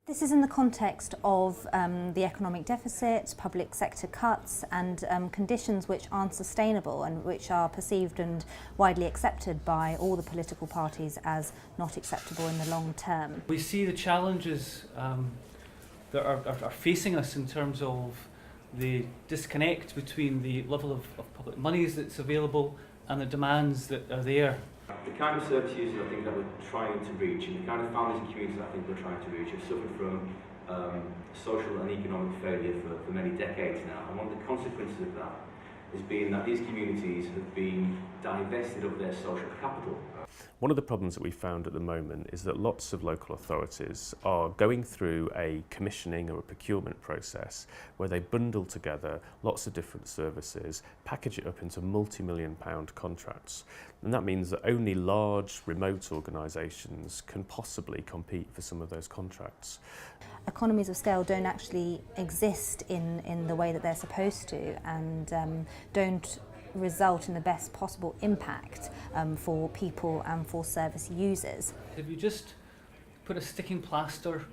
This is in the context of the economic deficit, public sector cuts and conditions which aren't sustainable and which are perceived and widely accepted by all the political parties as not acceptable in the long term. We see the challenges that are facing us in terms of the disconnect between the level of public monies that's available and the demands that are there. The kind of service users I think that we're trying to reach and the kind of families and communities I think we're trying to reach have suffered from social and economic failure for many decades now, and one of the consequences of that has been that these communities have been divested of their social capital. One of the problems that we found at the moment is that lots of local authorities are going through a commissioning or a procurement process where they bundle together lots of different services, package it up into multi-million-pound contracts. And that means that only large, remote organisations can possibly compete for some of those contracts. Economies of scale don't actually exist in the way that they're supposed to, and don't result in the best possible impact for people and for service users. If you just put a sticking plaster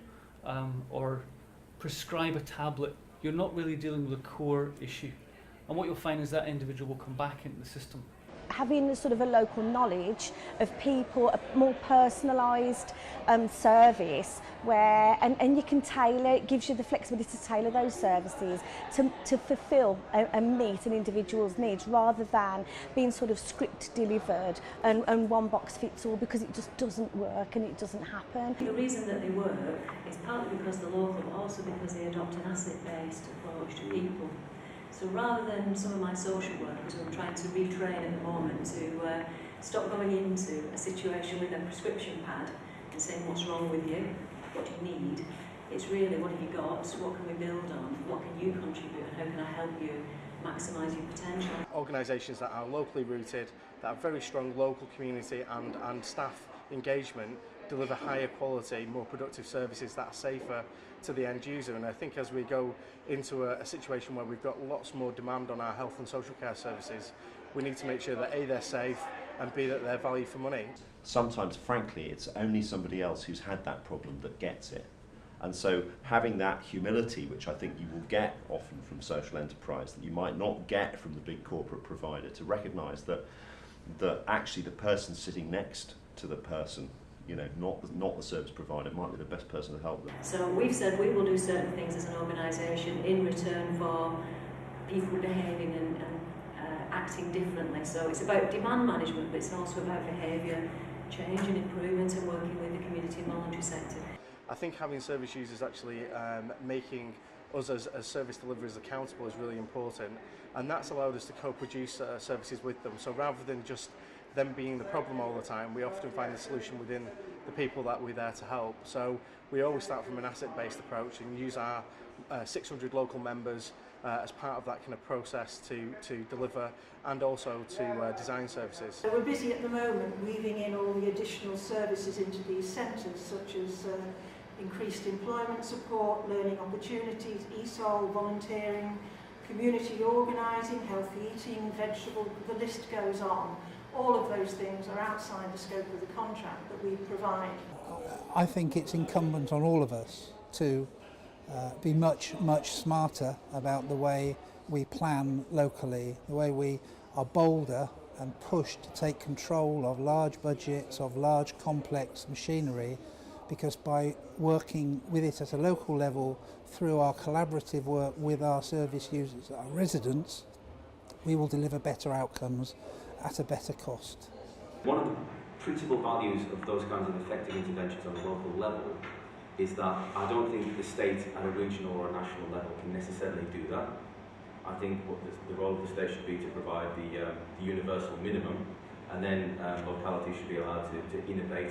or prescribe a tablet, you're not really dealing with a core issue. And what you'll find is that individual will come back into the system. Having sort of a local knowledge of people, a more personalised service where, and you can tailor, it gives you the flexibility to tailor those services to fulfil and meet an individual's needs rather than being sort of script delivered and one box fits all, because it just doesn't work and it doesn't happen. The reason that they work is partly because they're local, but also because they adopt an asset-based approach to people. So rather than some of my social workers who I'm trying to retrain at the moment to stop going into a situation with a prescription pad and saying what's wrong with you, what do you need, it's really what have you got, what can we build on, what can you contribute and how can I help you maximise your potential. Organisations that are locally rooted, that have very strong local community and staff engagement deliver higher quality, more productive services that are safer to the end user. And I think as we go into a situation where we've got lots more demand on our health and social care services, we need to make sure that A, they're safe, and B, that they're value for money. Sometimes, frankly, it's only somebody else who's had that problem that gets it. And so having that humility, which I think you will get often from social enterprise, that you might not get from the big corporate provider, to recognise that actually the person sitting next to the person, you know, not the service provider, might be the best person to help them. So we've said we will do certain things as an organisation in return for people behaving and acting differently. So it's about demand management, but it's also about behaviour change and improvement and working with the community and voluntary sector. I think having service users actually making us as service deliverers accountable is really important, and that's allowed us to co-produce services with them. So rather than just them being the problem all the time, we often find the solution within the people that we're there to help. So we always start from an asset-based approach and use our 600 local members as part of that kind of process to deliver and also to design services. We're busy at the moment weaving in all the additional services into these centres, such as increased employment support, learning opportunities, ESOL, volunteering, community organising, healthy eating, vegetable, the list goes on. All of those things are outside the scope of the contract that we provide. I think it's incumbent on all of us to be much smarter about the way we plan locally, the way we are bolder and pushed to take control of large budgets, of large complex machinery, because by working with it at a local level through our collaborative work with our service users, our residents, we will deliver better outcomes at a better cost. One of the principal values of those kinds of effective interventions on a local level is that I don't think the state at a regional or a national level can necessarily do that. I think what the role of the state should be to provide the universal minimum, and then localities should be allowed to innovate.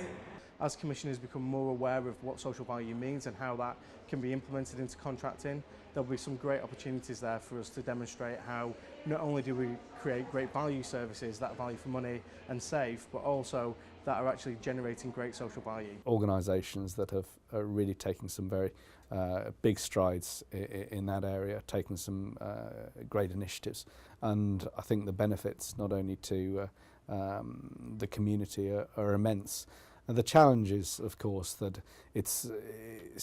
As commissioners become more aware of what social value means and how that can be implemented into contracting, there'll be some great opportunities there for us to demonstrate how not only do we create great value services that are value for money and safe, but also that are actually generating great social value. Organisations that have really taken some very big strides in that area, taken some great initiatives, and I think the benefits not only to the community are immense, And the challenge is, of course, that it's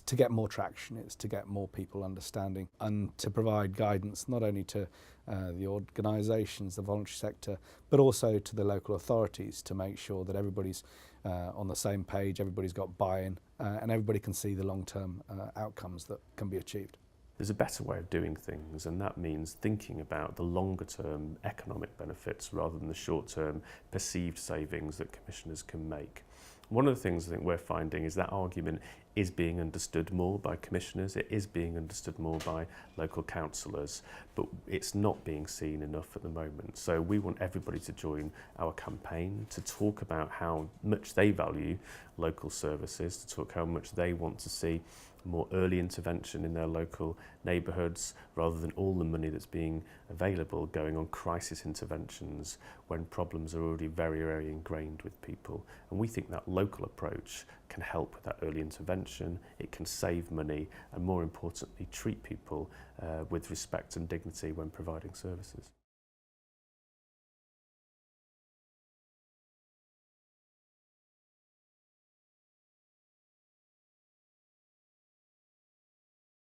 to get more traction, it's to get more people understanding, and to provide guidance not only to the organisations, the voluntary sector, but also to the local authorities to make sure that everybody's on the same page, everybody's got buy-in, and everybody can see the long-term outcomes that can be achieved. There's a better way of doing things, and that means thinking about the longer term economic benefits rather than the short term perceived savings that commissioners can make. One of the things I think we're finding is that argument is being understood more by commissioners, it is being understood more by local councillors, but it's not being seen enough at the moment. So we want everybody to join our campaign, to talk about how much they value local services, to talk how much they want to see more early intervention in their local neighbourhoods rather than all the money that's being available going on crisis interventions when problems are already very, very ingrained with people. And we think that local approach can help with that early intervention, it can save money, and more importantly treat people with respect and dignity when providing services.